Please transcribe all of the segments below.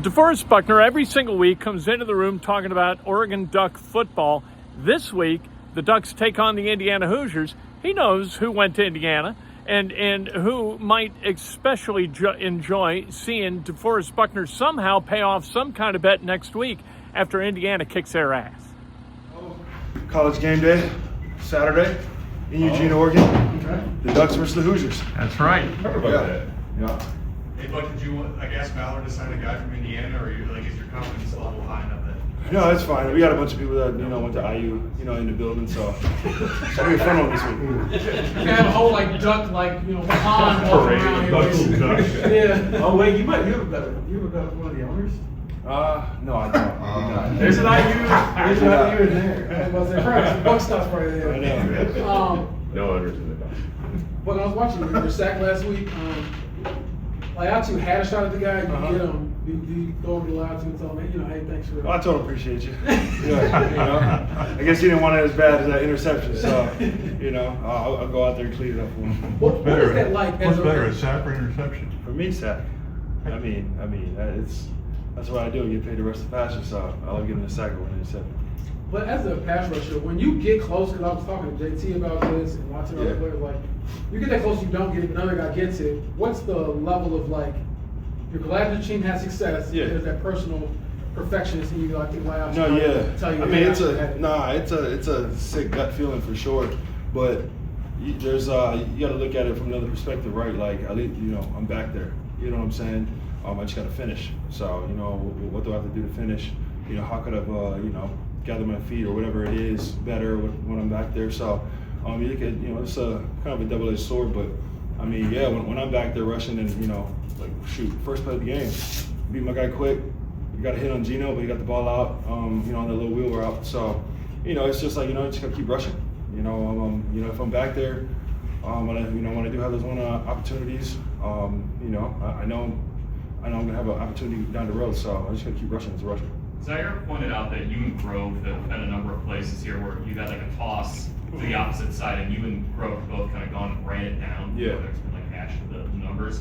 DeForest Buckner every single week comes into the room talking about Oregon Duck football. This week, the Ducks take on the Indiana Hoosiers. He knows who went to Indiana and who might especially enjoy seeing DeForest Buckner somehow pay off some kind of bet next week after Indiana kicks their ass. College game day, Saturday in Eugene, Oregon. Okay. The Ducks versus the Hoosiers. That's right. Heard about that. Yeah. Hey, Buck, did you, ask Mallard to sign a guy from Indiana, or is your confidence level high enough that? No, it's fine. We got a bunch of people that went to IU, in the building, so it's gonna be a fun one this week. You have a whole duck pond walking around here. Basically. Yeah. Oh wait, you have a better one of the owners. No, I don't. There's an IU. There's an IU in there. I was probably Buck stuff right there. I know. No owners in the Ducks. When I was watching your sack last week, I actually had a shot at the guy. You get him. You go over to the loud and tell him, hey, thanks for. Well, I told him appreciate you. I guess he didn't want it as bad as that interception, so I'll go out there and clean it up for him. What is that like? What's better, a sack or interception? For me, sack. I mean, that's what I do. I get paid to rush the passer, so I love getting a sack or an interception. But as a pass rusher, when you get close, because I was talking to JT about this and watching other players, you get that close, you don't get it, another guy gets it. What's the level of you're glad your team had success. Yeah. There's that personal perfectionist in you, wow. No, yeah. Tell you, it's a sick gut feeling for sure, but you got to look at it from another perspective, right? At least I'm back there. You know what I'm saying? I just got to finish. So what do I have to do to finish? How could I gather my feet or whatever it is better when I'm back there? So you look at it's a kind of a double-edged sword, but when I'm back there rushing and first play of the game, beat my guy quick. You got a hit on Gino, but he got the ball out, on that little wheel route. So, it's just just gotta keep rushing. If I'm back there, when I do have those one opportunities, I know I'm gonna have an opportunity down the road. So I just gotta keep rushing as a rusher. Zaire pointed out that you and Grove have been a number of places here where you had a toss to the opposite side, and you and Grove have both kind of gone and ran it down. Yeah. There's been hash of the numbers.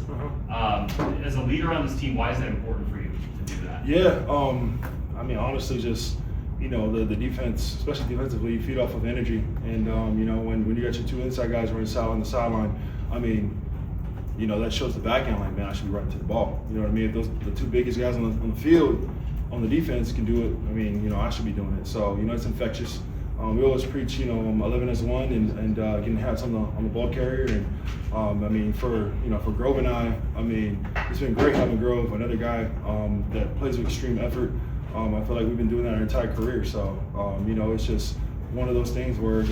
As a leader on this team, why is that important for you to do that? Yeah, honestly, just the defense, especially defensively, you feed off of energy, and when you got your two inside guys running solid on the sideline, that shows the back end man, I should be running to the ball. You know what I mean? If the two biggest guys on the field on the defense can do it, I should be doing it. So it's infectious. We always preach, 11 as one, and getting have something on the ball carrier. And for Grove and I it's been great having Grove, another guy that plays with extreme effort. I feel like we've been doing that our entire career. So it's just one of those things where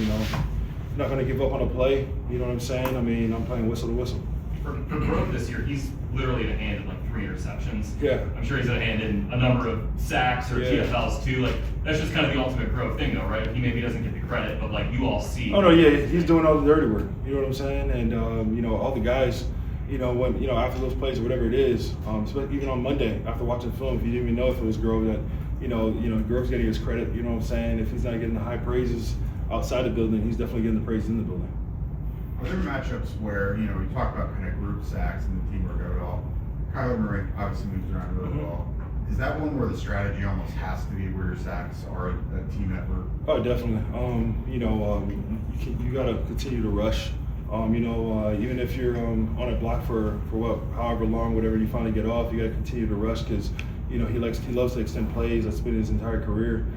not going to give up on a play. You know what I'm saying? I'm playing whistle to whistle. For Grove this year, he's literally at a hand in 3 interceptions. Yeah. I'm sure he's at a hand in a number of sacks or TFLs too. That's just kind of the ultimate Grove thing, though, right? He maybe doesn't get the credit, but you all see. Oh no, yeah, he's doing all the dirty work. You know what I'm saying? And all the guys, when after those plays or whatever it is, even on Monday after watching the film, if you didn't even know if it was Grove, that Grove's getting his credit. You know what I'm saying? If he's not getting the high praises outside the building, he's definitely getting the praise in the building. Are there matchups where, we talk about kind of group sacks and the teamwork of it all? Kyler Murray obviously moves around really well. Is that one where the strategy almost has to be where your sacks are a team effort? Oh, definitely. You got to continue to rush. Even if you're on a block for however long, whatever you finally get off, you got to continue to rush because he loves to extend plays. That's been his entire career,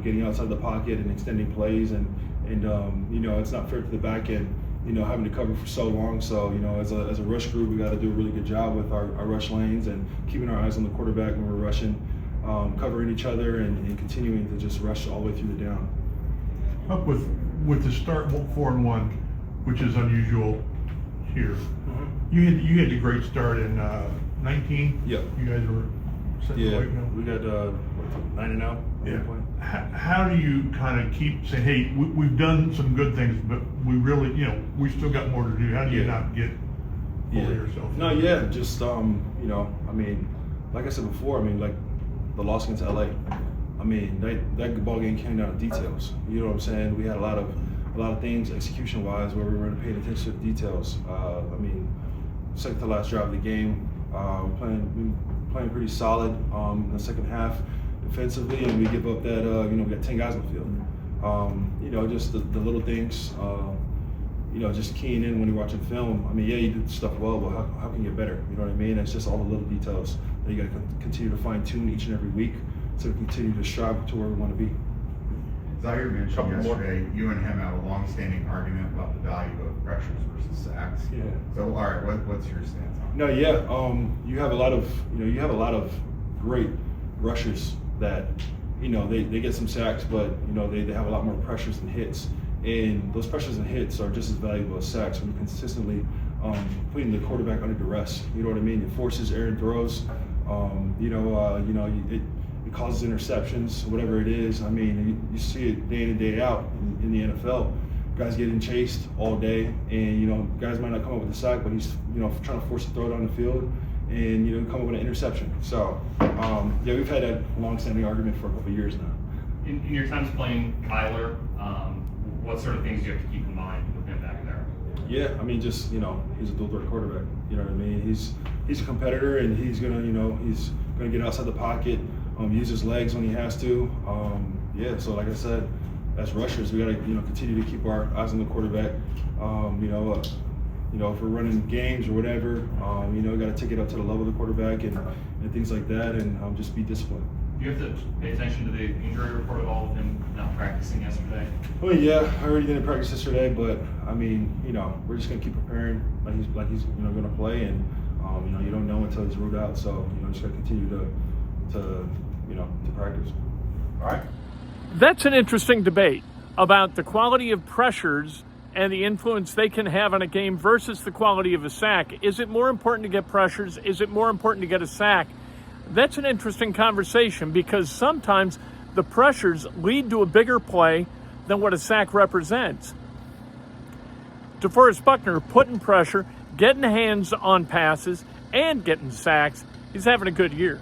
getting outside the pocket and extending plays, and it's not fair to the back end. Having to cover for so long. So, as a rush group, we got to do a really good job with our rush lanes and keeping our eyes on the quarterback when we're rushing, covering each other and continuing to just rush all the way through the down. Up with the start 4-1, which is unusual here. You had a great start in 19. Yep. You guys were Yeah, right now. we got 9-0. Yeah. How do you kind of keep saying, hey, we've done some good things, but we really, we still got more to do? How do you not get over yourself? No, just like I said before, the loss against LA. That ball game came down to details. You know what I'm saying? We had a lot of things execution-wise where we weren't paying attention to the details. Second to last drive of the game, we playing pretty solid in the second half defensively, and we give up that, we got 10 guys on the field. Just the little things, just keying in when you're watching film. I mean, yeah, you did stuff well, but how can you get better? You know what I mean? It's just all the little details that you got to continue to fine tune each and every week to continue to strive to where we want to be. Zaire mentioned Couple more. yesterday, you and him have a long-standing argument about the value of pressures versus sacks. Yeah. So, all right, what's your stance on it? No, yeah. You have a lot of great rushers that, they get some sacks, but they have a lot more pressures and hits. And those pressures and hits are just as valuable as sacks when you're consistently putting the quarterback under duress. You know what I mean? It forces errant throws. It causes interceptions, whatever it is. I mean, you see it day in and day out in the NFL. Guys getting chased all day, and guys might not come up with a sack, but he's trying to force a throw down the field, and come up with an interception. So we've had that long-standing argument for a couple of years now. In your times playing Kyler, what sort of things do you have to keep in mind with him back there? Yeah, I mean, just he's a dual-threat quarterback. You know what I mean? He's a competitor, and he's gonna get outside the pocket, use his legs when he has to. So like I said, as rushers, we gotta continue to keep our eyes on the quarterback. If we're running games or whatever, got to take it up to the level of the quarterback and things like that, and just be disciplined. Do you have to pay attention to the injury report at all with him not practicing yesterday? Well, yeah, I already didn't practice yesterday, but I mean, we're just gonna keep preparing like he's gonna play, and you don't know until he's ruled out, so just gotta continue to practice. All right. That's an interesting debate about the quality of pressures and the influence they can have on a game versus the quality of a sack. Is it more important to get pressures? Is it more important to get a sack? That's an interesting conversation because sometimes the pressures lead to a bigger play than what a sack represents. DeForest Buckner putting pressure, getting hands on passes, and getting sacks. He's having a good year.